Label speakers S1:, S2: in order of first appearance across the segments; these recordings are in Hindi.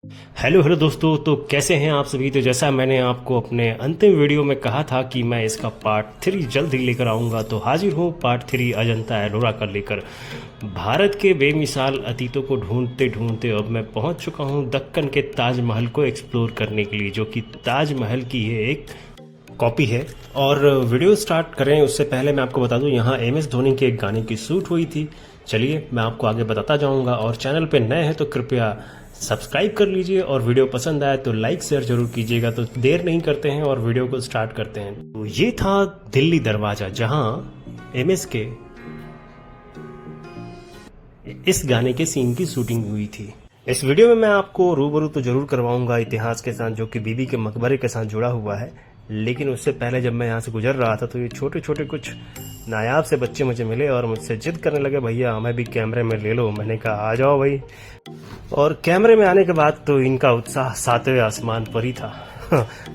S1: हेलो हेलो दोस्तों, तो कैसे हैं आप सभी। तो जैसा मैंने आपको अपने अंतिम वीडियो में कहा था कि मैं इसका पार्ट 3 जल्द ही लेकर आऊंगा, तो हाजिर हूँ पार्ट 3 अजंता एलोरा का लेकर। भारत के बेमिसाल अतीतों को ढूंढते ढूंढते अब मैं पहुंच चुका हूं दक्कन के ताजमहल को एक्सप्लोर करने के लिए, जो कि ताजमहल की है एक कॉपी है। और वीडियो स्टार्ट करें उससे पहले मैं आपको बता दूं, यहाँ MS धोनी के एक गाने की शूट हुई थी। चलिए मैं आपको आगे बताता जाऊंगा, और चैनल पे नए हैं तो कृपया सब्सक्राइब कर लीजिए, और वीडियो पसंद आए तो लाइक शेयर जरूर कीजिएगा। तो देर नहीं करते हैं और वीडियो को स्टार्ट करते हैं। तो ये था दिल्ली दरवाजा, जहां MS के इस गाने के सीन की शूटिंग हुई थी। इस वीडियो में मैं आपको रूबरू तो जरूर करवाऊंगा इतिहास के साथ, जो कि बीबी के मकबरे के साथ जुड़ा हुआ है। लेकिन उससे पहले जब मैं यहाँ से गुजर रहा था तो ये छोटे छोटे कुछ नायाब से बच्चे मुझे मिले और मुझसे जिद करने लगे, भैया हमें भी कैमरे में ले लो। मैंने कहा आ जाओ भाई। और कैमरे में आने के बाद तो इनका उत्साह सातवें आसमान पर ही था।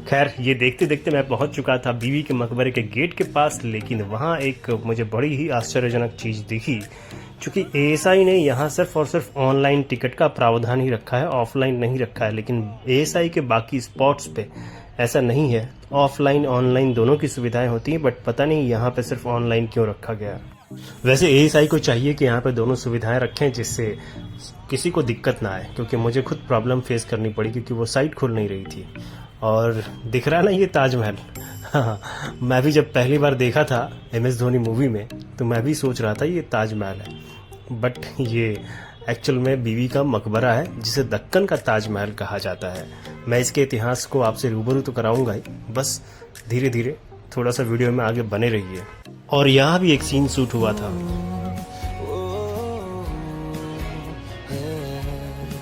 S1: खैर, ये देखते देखते मैं पहुंच चुका था बीबी के मकबरे के गेट के पास। लेकिन वहां एक मुझे बड़ी ही आश्चर्यजनक चीज दिखी। चूंकि ASI ने यहाँ सिर्फ और सिर्फ ऑनलाइन टिकट का प्रावधान ही रखा है, ऑफलाइन नहीं रखा है। लेकिन ASI के बाकी स्पॉट्स पे ऐसा नहीं है, ऑफलाइन ऑनलाइन दोनों की सुविधाएं होती हैं। बट पता नहीं यहाँ पे सिर्फ ऑनलाइन क्यों रखा गया। वैसे ASI को चाहिए कि यहाँ पे दोनों सुविधाएं रखें, जिससे किसी को दिक्कत ना आए, क्योंकि मुझे खुद प्रॉब्लम फेस करनी पड़ी, क्योंकि वो साइट खुल नहीं रही थी। और दिख रहा ना ये ताजमहल। हाँ, मैं भी जब पहली बार देखा था MS धोनी मूवी में, तो मैं भी सोच रहा था ये ताजमहल है, बट ये एक्चुअल में बीबी का मकबरा है, जिसे दक्कन का ताजमहल कहा जाता है। मैं इसके इतिहास को आपसे रूबरू तो कराऊंगा ही, बस धीरे धीरे थोड़ा सा वीडियो में आगे बने रहिए। और यहाँ भी एक सीन शूट हुआ था।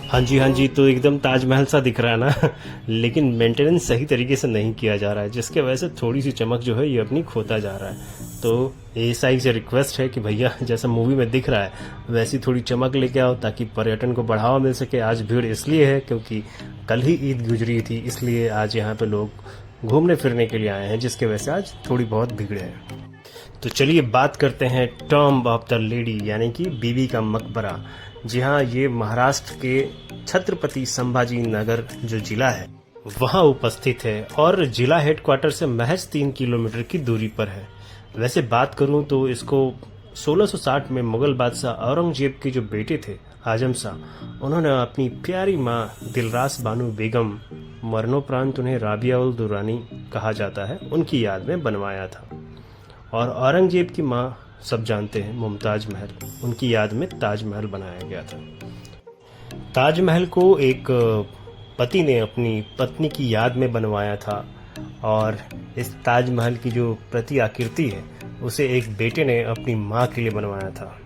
S1: हाँ जी, तो एकदम ताजमहल सा दिख रहा है ना। लेकिन मेंटेनेंस सही तरीके से नहीं किया जा रहा है, जिसके वजह से थोड़ी सी चमक जो है ये अपनी खोता जा रहा है। तो ASI से रिक्वेस्ट है कि भैया जैसा मूवी में दिख रहा है वैसी थोड़ी चमक लेके आओ, ताकि पर्यटन को बढ़ावा मिल सके। आज भीड़ इसलिए है क्योंकि कल ही ईद गुजरी थी, इसलिए आज यहाँ पे लोग घूमने फिरने के लिए आए हैं, जिसके वजह से आज थोड़ी बहुत भीड़ है। तो चलिए बात करते हैं टॉम्ब ऑफ द लेडी, यानी कि बीबी का मकबरा। जी हाँ, ये महाराष्ट्र के छत्रपति संभाजी नगर जो जिला है वहाँ उपस्थित है, और जिला हेडक्वार्टर से महज 3 किलोमीटर की दूरी पर है। वैसे बात करूं तो इसको 1660 में मुगल बादशाह औरंगजेब के जो बेटे थे आजम शाह, उन्होंने अपनी प्यारी माँ दिलरास बानो बेगम, मरणोपरांत उन्हें राबिया उल दुरानी कहा जाता है, उनकी याद में बनवाया था। और औरंगजेब की माँ सब जानते हैं, मुमताज महल, उनकी याद में ताजमहल बनाया गया था। ताजमहल को एक पति ने अपनी पत्नी की याद में बनवाया था, और इस ताजमहल की जो प्रति आकृति है उसे एक बेटे ने अपनी माँ के लिए बनवाया था।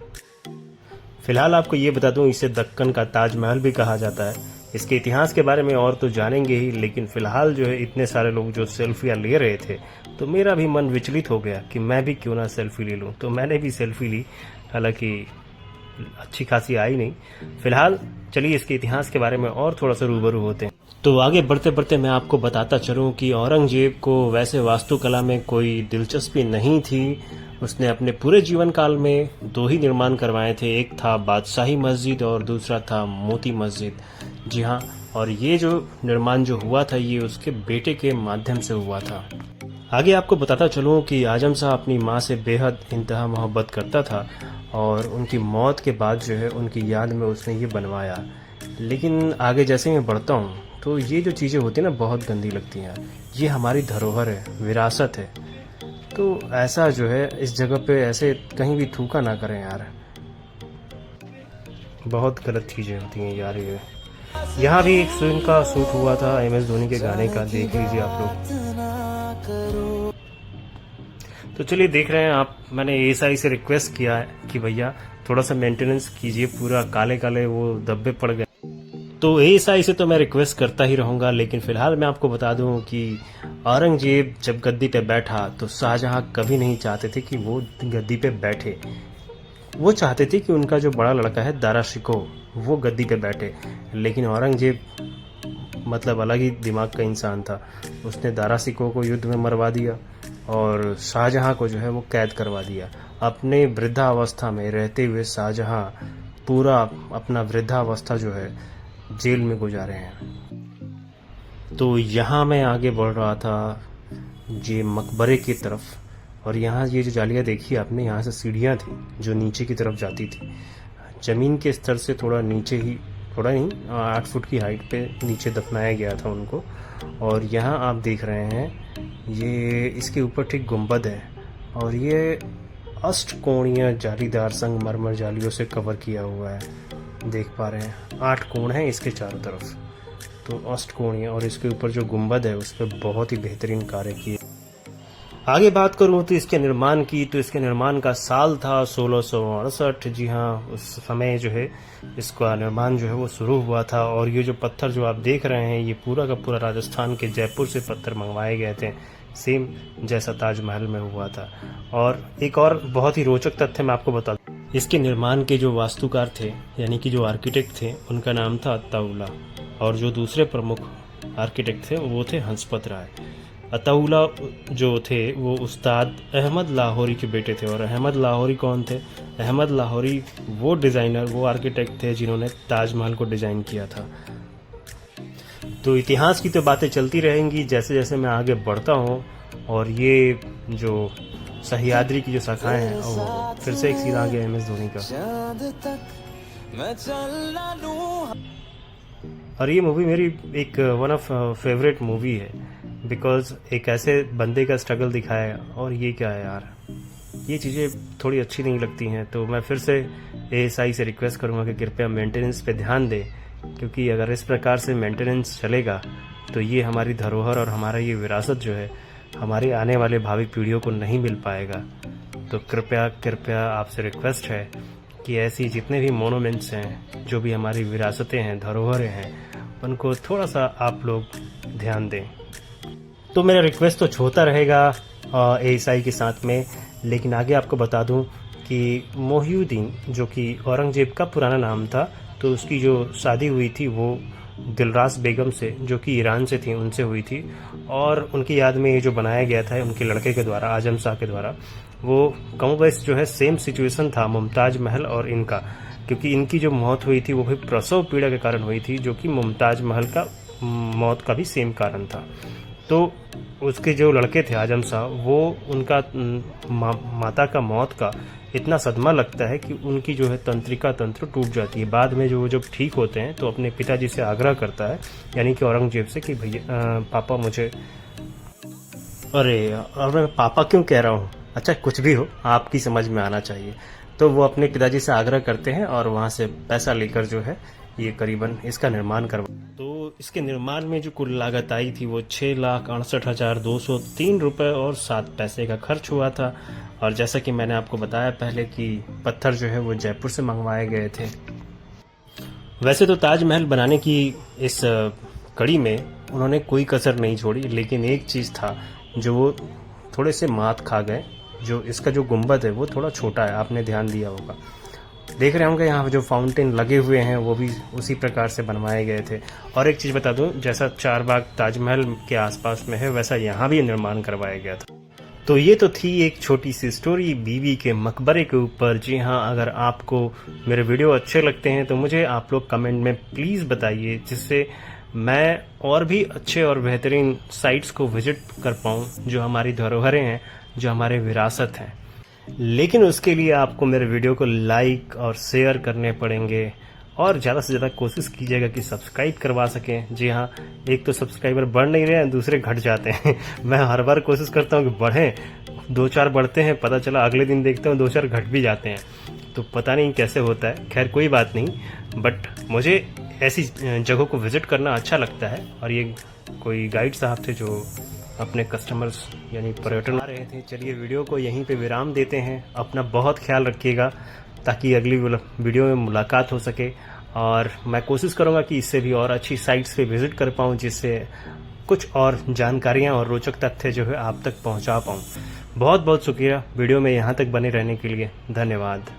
S1: फिलहाल आपको ये बता दूं, इसे दक्कन का ताजमहल भी कहा जाता है। इसके इतिहास के बारे में और तो जानेंगे ही, लेकिन फिलहाल जो है इतने सारे लोग जो सेल्फियाँ ले रहे थे, तो मेरा भी मन विचलित हो गया कि मैं भी क्यों ना सेल्फी ले लूं। तो मैंने भी सेल्फी ली, हालांकि अच्छी खासी आई नहीं। फिलहाल चलिए इसके इतिहास के बारे में और थोड़ा सा रूबरू होते हैं। तो आगे बढ़ते बढ़ते मैं आपको बताता चलूं कि औरंगजेब को वैसे वास्तुकला में कोई दिलचस्पी नहीं थी। उसने अपने पूरे जीवन काल में 2 ही निर्माण करवाए थे, एक था बादशाही मस्जिद और दूसरा था मोती मस्जिद। जी हाँ, और ये जो निर्माण जो हुआ था ये उसके बेटे के माध्यम से हुआ था। आगे आपको बताता चलूं कि आजम शाह अपनी माँ से बेहद इंतहा मोहब्बत करता था, और उनकी मौत के बाद जो है उनकी याद में उसने ये बनवाया। लेकिन आगे जैसे मैं बढ़ता हूँ तो ये जो चीज़ें होती हैं ना, बहुत गंदी लगती हैं। ये हमारी धरोहर है, विरासत है, तो ऐसा जो है इस जगह पे ऐसे कहीं भी थूका ना करें यार। बहुत गलत चीज़ें होती हैं यार ये। यहाँ भी एक सीन का शूट हुआ था MS धोनी के गाने का, देख लीजिए आप लोग। तो चलिए देख रहे हैं आप, मैंने ASI से रिक्वेस्ट किया है कि भैया थोड़ा सा मेंटेनेंस कीजिए, पूरा काले काले वो धब्बे पड़ गए। तो ASI से तो मैं रिक्वेस्ट करता ही रहूँगा, लेकिन फिलहाल मैं आपको बता दूं कि औरंगजेब जब गद्दी पे बैठा तो शाहजहां कभी नहीं चाहते थे कि वो गद्दी पे बैठे। वो चाहते थे कि उनका जो बड़ा लड़का है दारा शिकोह, वो गद्दी पे बैठे। लेकिन औरंगजेब मतलब अलग ही दिमाग का इंसान था। उसने दारा शिकोह को युद्ध में मरवा दिया, और शाहजहां को जो है वो कैद करवा दिया। अपने वृद्धावस्था में रहते हुए शाहजहां पूरा अपना वृद्धावस्था जो है जेल में गुजारे हैं। तो यहाँ मैं आगे बढ़ रहा था ये मकबरे की तरफ, और यहाँ ये जो जालियाँ देखी आपने, यहाँ से सीढ़ियाँ थी जो नीचे की तरफ जाती थी। ज़मीन के स्तर से थोड़ा नीचे ही, थोड़ा नहीं 8 फुट की हाइट पे नीचे दफनाया गया था उनको। और यहाँ आप देख रहे हैं ये इसके ऊपर ठीक गुंबद है, और ये अष्टकोणीय जालीदार संगमरमर जालियों से कवर किया हुआ है। देख पा रहे हैं 8 कोण हैं इसके चारों तरफ, तो अष्टकोणीय, और इसके ऊपर जो गुंबद है उस पर बहुत ही बेहतरीन कार्य किए। आगे बात करूँ तो इसके निर्माण की, तो इसके निर्माण का साल था 1668। जी हाँ, उस समय जो है इसका निर्माण जो है वो शुरू हुआ था। और ये जो पत्थर जो आप देख रहे हैं, ये पूरा का पूरा राजस्थान के जयपुर से पत्थर मंगवाए गए थे, सेम जैसा ताजमहल में हुआ था। और एक और बहुत ही रोचक तथ्य मैं आपको बता दूं, इसके निर्माण के जो वास्तुकार थे, यानी कि जो आर्किटेक्ट थे, उनका नाम था अत्ताउल्ला, और जो दूसरे प्रमुख आर्किटेक्ट थे वो थे हंसपत राय। अत्ताउल्ला जो थे वो उस्ताद अहमद लाहौरी के बेटे थे। और अहमद लाहौरी कौन थे? अहमद लाहौरी वो डिज़ाइनर, वो आर्किटेक्ट थे जिन्होंने ताजमहल को डिज़ाइन किया था। तो इतिहास की तो बातें चलती रहेंगी जैसे जैसे मैं आगे बढ़ता हूँ। और ये जो सह्याद्री की जो शाखाएं हैं, वो फिर से एक सीधा आ गया MS धोनी का। और ये मूवी मेरी एक वन ऑफ फेवरेट मूवी है, बिकॉज एक ऐसे बंदे का स्ट्रगल दिखाया है। और ये क्या है यार, ये चीज़ें थोड़ी अच्छी नहीं लगती हैं। तो मैं फिर से ASI से रिक्वेस्ट करूँगा कि कृपया मेंटेनेंस पे ध्यान दें, क्योंकि अगर इस प्रकार से मेंटेनेंस चलेगा तो ये हमारी धरोहर और हमारा ये विरासत जो है हमारे आने वाले भावी पीढ़ियों को नहीं मिल पाएगा। तो कृपया कृपया आपसे रिक्वेस्ट है कि ऐसी जितने भी मोनूमेंट्स हैं, जो भी हमारी विरासतें हैं, धरोहरें हैं, उनको थोड़ा सा आप लोग ध्यान दें। तो मेरा रिक्वेस्ट तो होता रहेगा ASI के साथ में। लेकिन आगे आपको बता दूं कि मोहिउद्दीन, जो कि औरंगजेब का पुराना नाम था, तो उसकी जो शादी हुई थी वो दिलरास बेगम से, जो कि ईरान से थी, उनसे हुई थी। और उनकी याद में ये जो बनाया गया था उनके लड़के के द्वारा, आजम शाह के द्वारा, वो कम बेस जो है सेम सिचुएशन था मुमताज महल और इनका, क्योंकि इनकी जो मौत हुई थी वो भी प्रसव पीड़ा के कारण हुई थी, जो कि मुमताज महल का मौत का भी सेम कारण था। तो उसके जो लड़के थे आजम शाह, वो उनका माता का मौत का इतना सदमा लगता है कि उनकी जो है तंत्रिका तंत्र टूट जाती है। बाद में जो जब ठीक होते हैं तो अपने पिताजी से आग्रह करता है, यानी कि औरंगजेब से, कि भैया पापा मुझे, अरे और मैं पापा क्यों कह रहा हूँ, अच्छा कुछ भी हो, आपकी समझ में आना चाहिए। तो वो अपने पिताजी से आग्रह करते हैं और वहाँ से पैसा लेकर जो है ये करीबन इसका निर्माण करवा। तो इसके निर्माण में जो कुल लागत आई थी वो 6,68,203 रुपये और 7 पैसे का खर्च हुआ था। और जैसा कि मैंने आपको बताया पहले कि पत्थर जो है वो जयपुर से मंगवाए गए थे। वैसे तो ताजमहल बनाने की इस कड़ी में उन्होंने कोई कसर नहीं छोड़ी, लेकिन एक चीज़ था जो वो थोड़े से मात खा गए। जो इसका जो गुंबद है वो थोड़ा छोटा है, आपने ध्यान दिया होगा। देख रहे होंगे यहाँ जो फाउंटेन लगे हुए हैं वो भी उसी प्रकार से बनवाए गए थे। और एक चीज़ बता दूं, जैसा चारबाग ताजमहल के आसपास में है वैसा यहाँ भी निर्माण करवाया गया था। तो ये तो थी एक छोटी सी स्टोरी बीबी के मकबरे के ऊपर। जी हाँ, अगर आपको मेरे वीडियो अच्छे लगते हैं तो मुझे आप लोग कमेंट में प्लीज़ बताइए, जिससे मैं और भी अच्छे और बेहतरीन साइट्स को विजिट कर पाऊँ जो हमारी धरोहरें हैं, जो हमारे विरासत हैं। लेकिन उसके लिए आपको मेरे वीडियो को लाइक और शेयर करने पड़ेंगे, और ज़्यादा से ज़्यादा कोशिश कीजिएगा कि सब्सक्राइब करवा सकें। जी हाँ, एक तो सब्सक्राइबर बढ़ नहीं रहे हैं, दूसरे घट जाते हैं। मैं हर बार कोशिश करता हूँ कि बढ़ें, 2-4 बढ़ते हैं, पता चला अगले दिन देखता हूँ 2-4 घट भी जाते हैं। तो पता नहीं कैसे होता है, खैर कोई बात नहीं। बट मुझे ऐसी जगहों को विज़िट करना अच्छा लगता है। और ये कोई गाइड साहब थे जो अपने कस्टमर्स यानी पर्यटन आ रहे थे। चलिए वीडियो को यहीं पे विराम देते हैं। अपना बहुत ख्याल रखिएगा ताकि अगली वीडियो में मुलाकात हो सके। और मैं कोशिश करूंगा कि इससे भी और अच्छी साइट्स पे विजिट कर पाऊं, जिससे कुछ और जानकारियां और रोचक तथ्य जो है आप तक पहुंचा पाऊं। बहुत बहुत शुक्रिया वीडियो में यहाँ तक बने रहने के लिए। धन्यवाद।